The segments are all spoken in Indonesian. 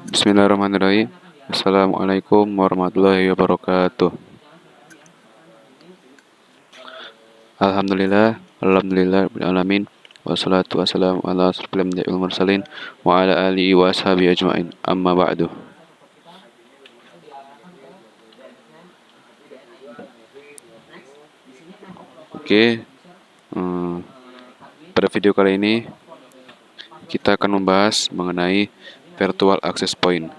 Bismillahirrahmanirrahim. Assalamualaikum warahmatullahi wabarakatuh. Alhamdulillah, alamin. Wassalatu wassalamu ala asrofil anbiya'i wal mursalin wa ala alihi wa ashabihi ajma'in. Amma ba'du. Oke, pada video kali ini kita akan membahas mengenai virtual access point.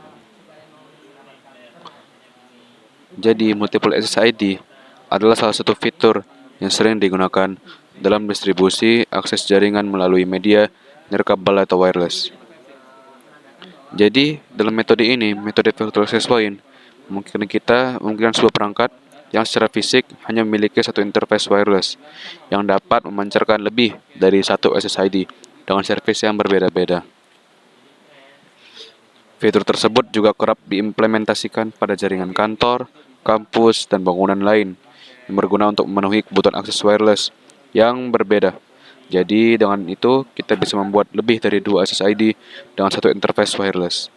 Jadi, multiple access ID adalah salah satu fitur yang sering digunakan dalam distribusi akses jaringan melalui media nirkabel atau wireless. Jadi, dalam metode ini, metode virtual access point, memungkinkan sebuah perangkat yang secara fisik hanya memiliki satu interface wireless yang dapat memancarkan lebih dari satu SSID dengan service yang berbeda-beda. Fitur tersebut juga kerap diimplementasikan pada jaringan kantor, kampus, dan bangunan lain yang berguna untuk memenuhi kebutuhan akses wireless yang berbeda. Jadi dengan itu kita bisa membuat lebih dari 2 SSID dengan satu interface wireless.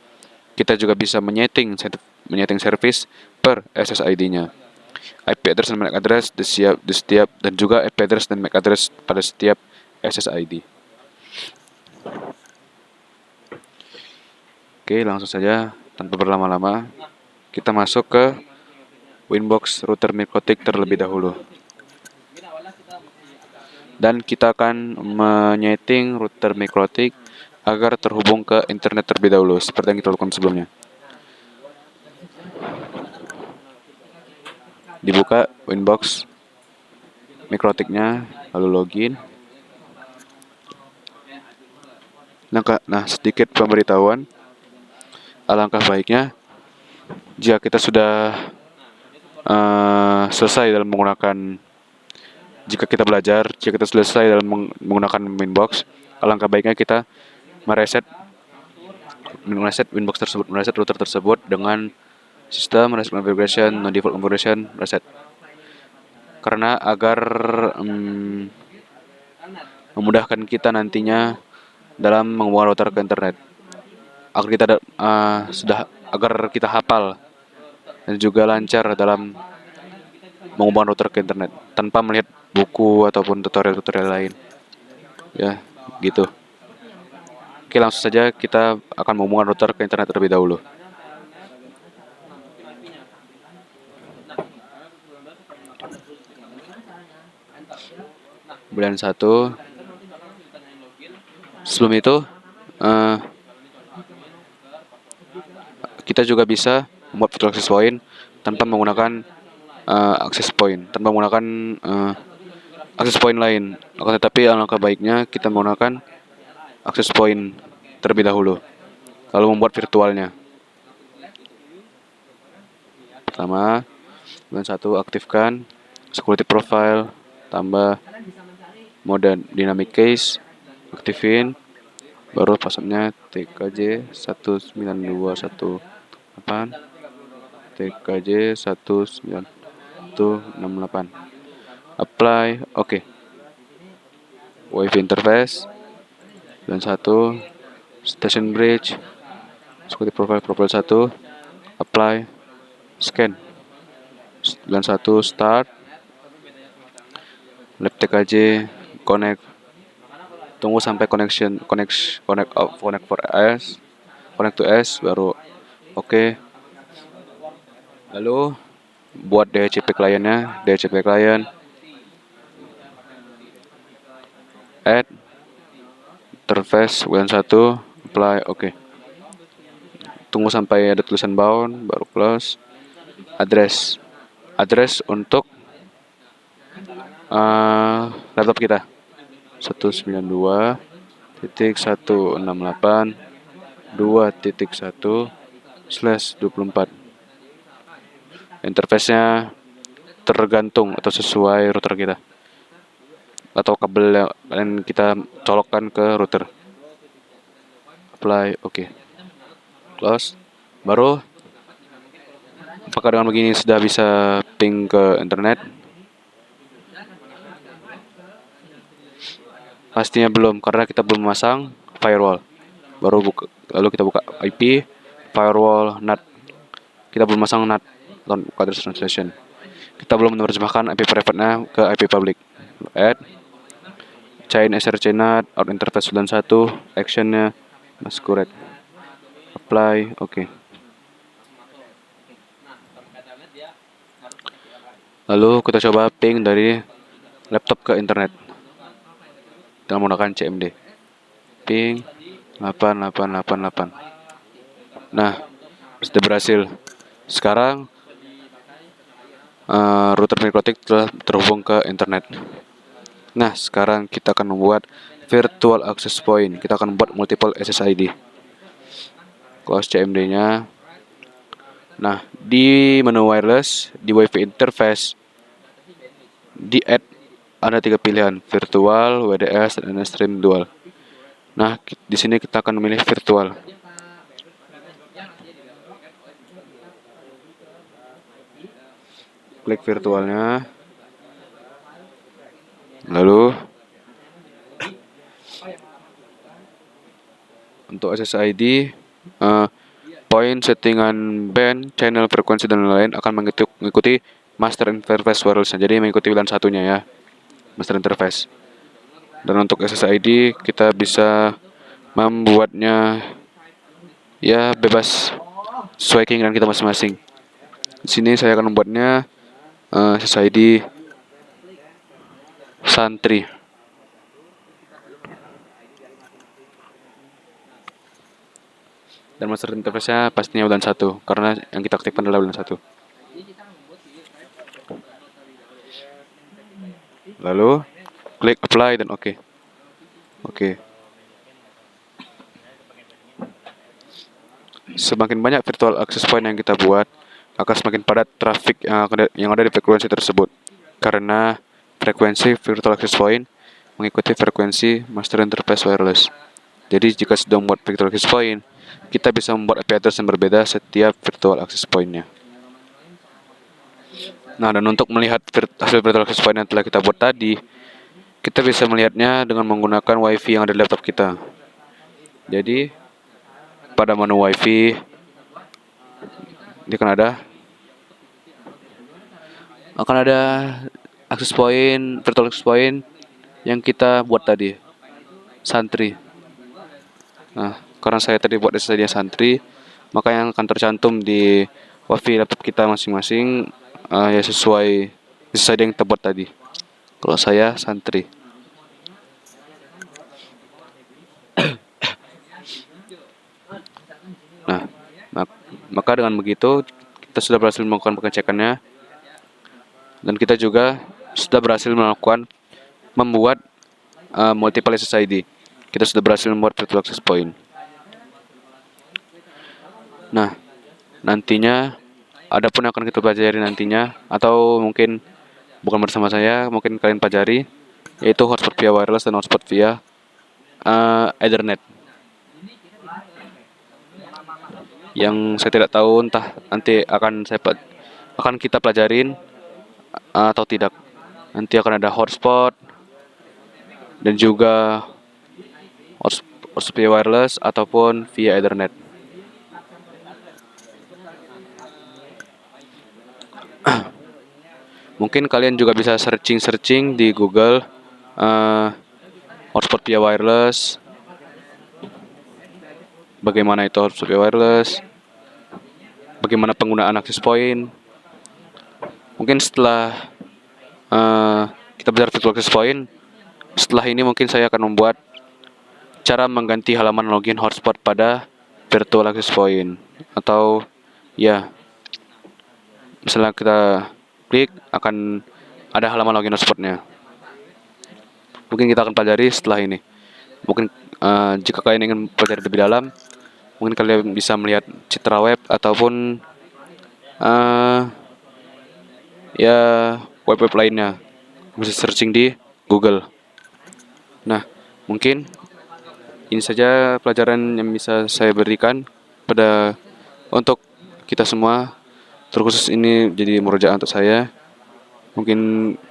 Kita juga bisa menyeting service per SSID-nya. IP address dan MAC address di setiap dan juga IP address dan MAC address pada setiap SSID. Oke, langsung saja tanpa berlama-lama kita masuk ke Winbox router mikrotik terlebih dahulu. Dan kita akan menyeting router mikrotik agar terhubung ke internet terlebih dahulu, seperti yang kita lakukan sebelumnya. Dibuka Winbox mikrotiknya, lalu login. Nah, sedikit pemberitahuan. Alangkah baiknya jika kita sudah selesai dalam menggunakan jika kita sudah selesai dalam menggunakan Winbox, alangkah baiknya kita mereset Winbox tersebut, mereset router tersebut dengan sistem reset configuration, no default configuration, reset. Karena agar memudahkan kita nantinya dalam menghubungkan router ke internet. Agar kita hafal dan juga lancar dalam menghubungkan router ke internet tanpa melihat buku ataupun tutorial-tutorial lain. Ya, gitu. Oke, langsung saja kita akan menghubungkan router ke internet terlebih dahulu. Bulan 1. Sebelum itu, kita juga bisa membuat virtual access point tanpa menggunakan access point lain. Tetapi alangkah baiknya kita menggunakan access point terlebih dahulu, lalu membuat virtualnya. Pertama, bulan 1 aktifkan security profile, tambah mode dynamic case, aktifin, baru passwordnya TKJ 19218 TKJ 19168. Apply, oke. Wi-Fi interface bulan 1, station bridge, security profile 1, apply, scan. Bulan 1 start, lab TKJ, connect. Tunggu sampai connect to S baru oke. Lalu buat DHCP kliennya, DHCP client, add interface bulan 1, apply, oke. Tunggu sampai ada tulisan bound baru close. Address untuk laptop kita 192.168.2.1/24. Interface-nya tergantung atau sesuai router kita atau kabel yang kita colokkan ke router. Apply, oke. Close. Baru apakah dengan begini sudah bisa ping ke internet? Pastinya belum, karena kita belum memasang firewall. Lalu kita buka IP, firewall, NAT. Kita belum masang NAT, non-address translation. Kita belum menerjemahkan IP private-nya ke IP public. Add, chain src NAT, out interface 91, action-nya masquerade. Apply, oke. Lalu kita coba ping dari laptop ke internet dengan menggunakan CMD. Ping 8888. Nah, sudah berhasil. Sekarang router MikroTik telah terhubung ke internet. Nah, sekarang kita akan membuat virtual access point. Kita akan membuat multiple SSID. Close CMD-nya. Nah, di menu wireless, di WiFi interface, di add ada 3 pilihan, virtual, WDS, dan stream dual. Nah, di sini kita akan memilih virtual. Klik virtualnya. Lalu untuk SSID, point, settingan band, channel, frekuensi, dan lain-lain akan mengikuti master interface wireless. Jadi mengikuti pilihan satunya ya, master interface. Dan untuk SSID kita bisa membuatnya ya bebas sesuai keinginan kita masing-masing. Di sini saya akan membuatnya SSID Santri. Dan master interface-nya pastinya bulan 1 karena yang kita aktifkan adalah bulan 1. Lalu klik apply dan oke. Oke. Semakin banyak virtual access point yang kita buat, akan semakin padat traffic yang ada di frekuensi tersebut. Karena frekuensi virtual access point mengikuti frekuensi master interface wireless. Jadi jika sudah membuat virtual access point, kita bisa membuat IP address yang berbeda setiap virtual access point-nya. Nah, dan untuk melihat hasil virtual access point yang telah kita buat tadi, kita bisa melihatnya dengan menggunakan WiFi yang ada di laptop kita. Jadi, pada menu WiFi, ini akan ada access point, virtual access point yang kita buat tadi, Santri. Nah, karena saya tadi buat SSID Santri, maka yang akan tercantum di WiFi laptop kita masing-masing ya sesuai SSID yang kita buat tadi. Kalau saya Santri. Nah, maka dengan begitu kita sudah berhasil melakukan pengecekannya dan kita juga sudah berhasil membuat multiple SSID. Kita sudah berhasil membuat virtual access point. Nah, nantinya ada pun yang akan kita pelajari nantinya, atau mungkin bukan bersama saya, mungkin kalian pelajari, yaitu hotspot via wireless dan hotspot via Ethernet. Yang saya tidak tahu entah nanti akan kita pelajarin atau tidak. Nanti akan ada hotspot dan juga hotspot via wireless ataupun via Ethernet. Mungkin kalian juga bisa searching di Google hotspot via wireless. Bagaimana itu hotspot via wireless? Bagaimana penggunaan access point? Mungkin setelah kita belajar virtual access point, setelah ini mungkin saya akan membuat cara mengganti halaman login hotspot pada virtual access point. Atau ya, misalnya kita klik akan ada halaman login hotspotnya. Mungkin kita akan pelajari setelah ini. Mungkin jika kalian ingin pelajari lebih dalam, mungkin kalian bisa melihat citra web ataupun ya web lainnya. Bisa searching di Google. Nah, mungkin ini saja pelajaran yang bisa saya berikan untuk kita semua. Terkhusus ini jadi murojaah untuk saya. Mungkin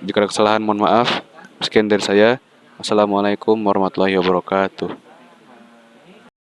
jika ada kesalahan mohon maaf. Sekian dari saya. Assalamualaikum warahmatullahi wabarakatuh.